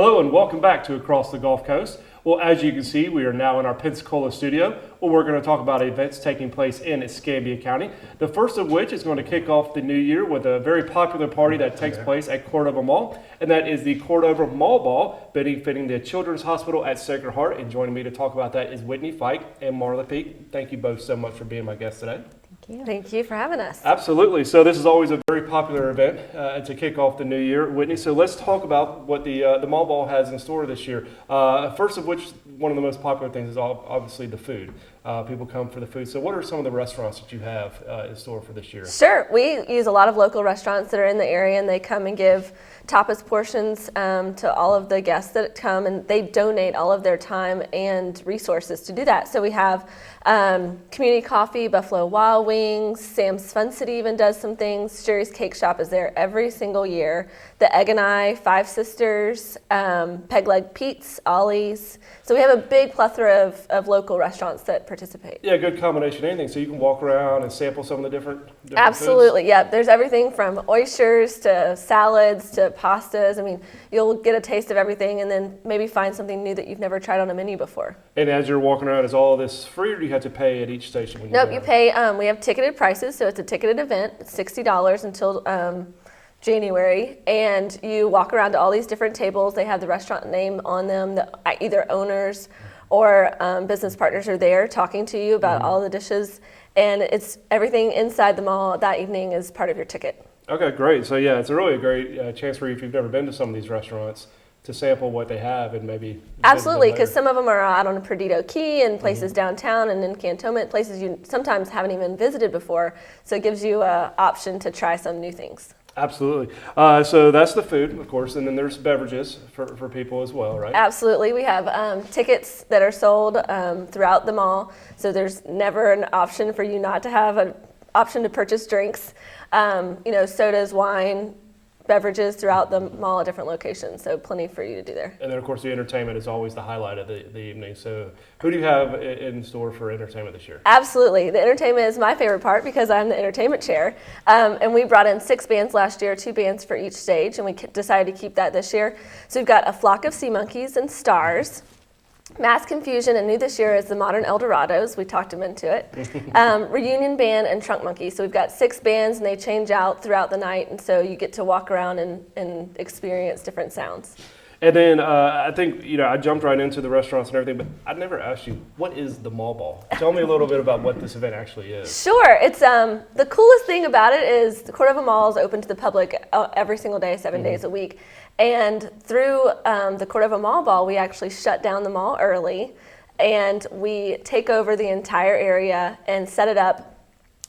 Hello and welcome back to Across the Gulf Coast. Well, as you can see, we are now in our Pensacola studio, where we're going to talk about events taking place in Escambia County. The first of which is going to kick off the new year with a very popular party that takes place at Cordova Mall, and that is the Cordova Mall Ball, benefiting the Children's Hospital at Sacred Heart. And joining me to talk about that is Whitney Fike and Marla Peak. Thank you both so much for being my guests today. Thank you for having us. Absolutely. So this is always a very popular event to kick off the new year. Whitney, so let's talk about what the Mall Ball has in store this year. First of which, one of the most popular things is obviously the food. People come for the food. So what are some of the restaurants that you have in store for this year? Sure. We use a lot of local restaurants that are in the area, and they come and give tapas portions to all of the guests that come, and they donate all of their time and resources to do that. So we have Community Coffee, Buffalo Wild Wings, Sam's Fun City even does some things. Sherry's Cake Shop is there every single year. The Egg and I, Five Sisters, Peg Leg Pete's, Ollie's. So we have a big plethora of local restaurants that participate. Yeah, good combination of anything. So you can walk around and sample some of the different Absolutely, foods? yeah. There's everything from oysters to salads to pastas. I mean, you'll get a taste of everything and then maybe find something new that you've never tried on a menu before. And as you're walking around, is all of this free, or do you have to pay at each station? When Nope, you pay. We have ticketed prices, so it's a ticketed event. It's $60 until January, and you walk around to all these different tables. They have the restaurant name on them. Either owners or business partners are there talking to you about all the dishes, and it's everything inside the mall that evening is part of your ticket. Okay, great. So yeah, it's a really great chance for you, if you've never been to some of these restaurants, to sample what they have and maybe Absolutely, because some of them are out on Perdido Key and places downtown and in Cantonment, places you sometimes haven't even visited before. So it gives you an option to try some new things. Absolutely. So that's the food, of course, and then there's beverages for people as well, right? Absolutely. We have tickets that are sold throughout the mall, so there's never an option for you not to have an option to purchase drinks. Sodas, wine, beverages throughout the mall at different locations, so plenty for you to do there. And then, of course, the entertainment is always the highlight of the evening. So who do you have in store for entertainment this year? Absolutely. The entertainment is my favorite part because I'm the entertainment chair. And we brought in 6 bands last year, 2 bands for each stage, and we decided to keep that this year. So we've got A Flock of Sea Monkeys and Stars, Mass Confusion, and new this year is the Modern Eldorados. We talked them into it. Reunion Band and Trunk Monkey. So we've got 6 bands, and they change out throughout the night, and so you get to walk around and experience different sounds. And then I think, I jumped right into the restaurants and everything, but I never asked you, what is the Mall Ball? Tell me a little bit about what this event actually is. Sure. It's the coolest thing about it is the Cordova Mall is open to the public every single day, 7 days a week. And through the Cordova Mall Ball, we actually shut down the mall early, and we take over the entire area and set it up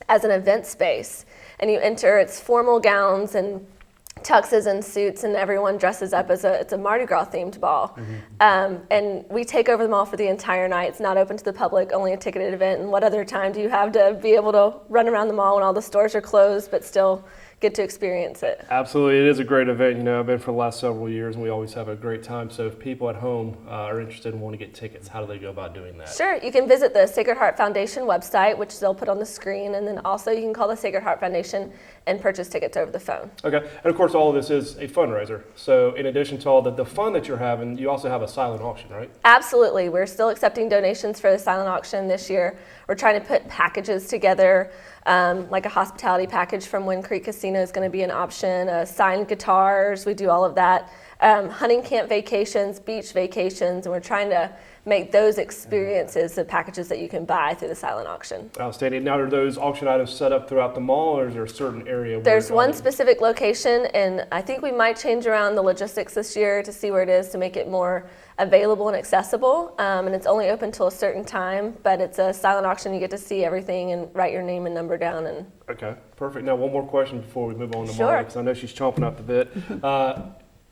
as an event space. And you enter, it's formal gowns and tuxes and suits, and everyone dresses up as it's a Mardi Gras themed ball. And we take over the mall for the entire night. It's not open to the public, only a ticketed event. And what other time do you have to be able to run around the mall when all the stores are closed but still get to experience it? Absolutely. It is a great event. I've been for the last several years, and we always have a great time. So if people at home are interested and want to get tickets, how do they go about doing that? Sure. You can visit the Sacred Heart Foundation website, which they'll put on the screen, and then also you can call the Sacred Heart Foundation and purchase tickets over the phone. Okay. And of course, all of this is a fundraiser. So in addition to all the fun that you're having, you also have a silent auction, right? Absolutely. We're still accepting donations for the silent auction this year. We're trying to put packages together, like a hospitality package from Wind Creek Casino is going to be an option, signed guitars, we do all of that, hunting camp vacations, beach vacations, and we're trying to make those experiences the packages that you can buy through the silent auction. Outstanding. Now, are those auction items set up throughout the mall, or is there a certain area where There's one specific location, and I think we might change around the logistics this year to see where it is to make it more available and accessible. And it's only open till a certain time, but it's a silent auction. You get to see everything and write your name and number down. Okay, perfect. Now, one more question before we move on to Sure. Marla, because I know she's chomping up the bit.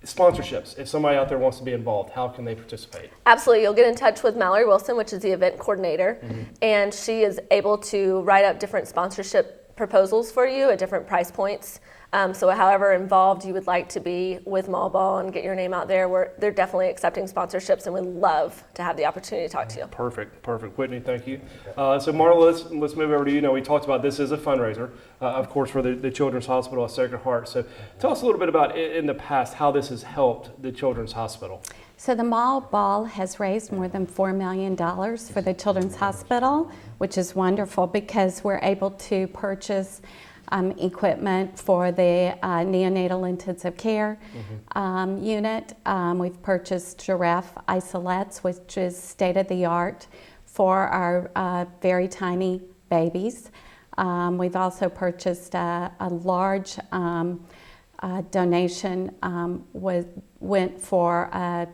Sponsorships. If somebody out there wants to be involved, how can they participate? Absolutely. You'll get in touch with Mallory Wilson, which is the event coordinator, and she is able to write up different sponsorship proposals for you at different price points. So however involved you would like to be with Mall Ball and get your name out there, they're definitely accepting sponsorships and would love to have the opportunity to talk to you. Perfect. Whitney, thank you. So Marla, let's move over to you. We talked about this is a fundraiser, of course, for the Children's Hospital at Sacred Heart. So tell us a little bit about in the past how this has helped the Children's Hospital. So the Mall Ball has raised more than $4 million for the Children's Hospital, which is wonderful because we're able to purchase equipment for the neonatal intensive care unit. We've purchased giraffe isolettes, which is state-of-the-art for our very tiny babies. We've also purchased a large donation went for a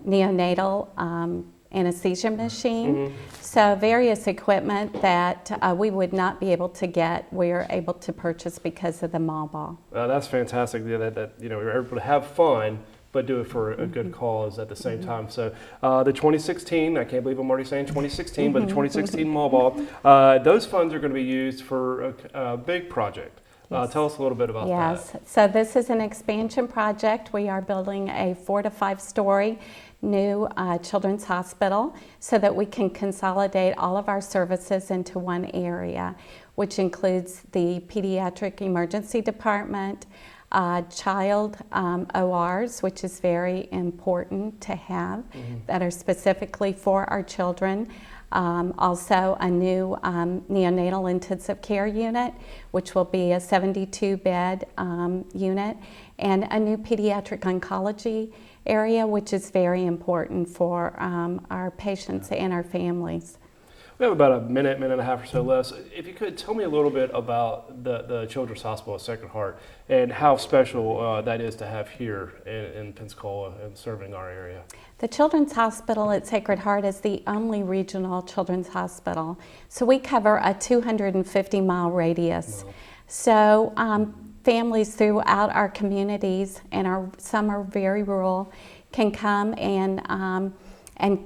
neonatal anesthesia machine. So various equipment that we would not be able to get, we're able to purchase because of the Mall Ball. That's fantastic. That we're able to have fun, but do it for a good cause at the same time. So the 2016, I can't believe I'm already saying 2016, but the 2016 Mall Ball, those funds are going to be used for a big project. Yes. Tell us a little bit about that. Yes, so this is an expansion project. We are building a 4 to 5 story new children's hospital so that we can consolidate all of our services into one area, which includes the pediatric emergency department, child ORs, which is very important to have, that are specifically for our children. Also a new neonatal intensive care unit, which will be a 72-bed unit, and a new pediatric oncology area, which is very important for our patients and our families. We have about a minute and a half or so left. If you could tell me a little bit about the Children's Hospital at Sacred Heart and how special that is to have here in Pensacola and serving our area. The Children's Hospital at Sacred Heart is the only regional children's hospital. So we cover a 250-mile radius. Wow. So families throughout our communities, and some are very rural, can come and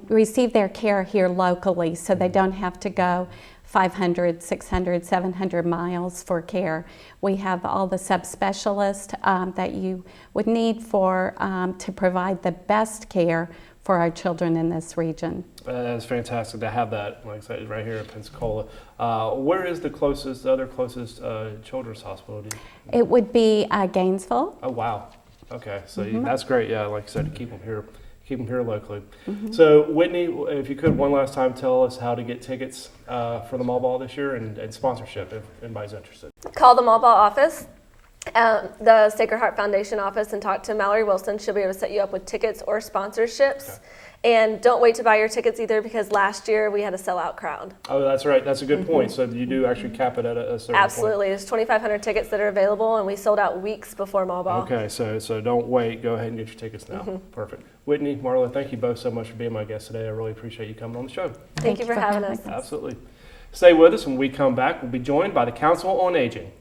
receive their care here locally, so they don't have to go 500, 600, 700 miles for care. We have all the subspecialists that you would need to provide the best care for our children in this region. It's fantastic to have that, like I said, right here in Pensacola. Where is the other closest children's hospital? It would be Gainesville. Oh, wow. Okay, so that's great. Yeah, like I said, to keep them here locally. So Whitney, if you could one last time tell us how to get tickets for the Mall Ball this year and sponsorship if anybody's interested. Call the Mall Ball office, the Sacred Heart Foundation office, and talk to Mallory Wilson. She'll be able to set you up with tickets or sponsorships. Okay. And don't wait to buy your tickets either, because last year we had a sellout crowd. Oh, that's right. That's a good point. So you do actually cap it at a certain Absolutely. point. There's 2,500 tickets that are available, and we sold out weeks before Mall Ball. Okay, so don't wait. Go ahead and get your tickets now. Perfect. Whitney, Marla, thank you both so much for being my guest today. I really appreciate you coming on the show. Thank you for having us. Absolutely. Stay with us. When we come back, we'll be joined by the Council on Aging.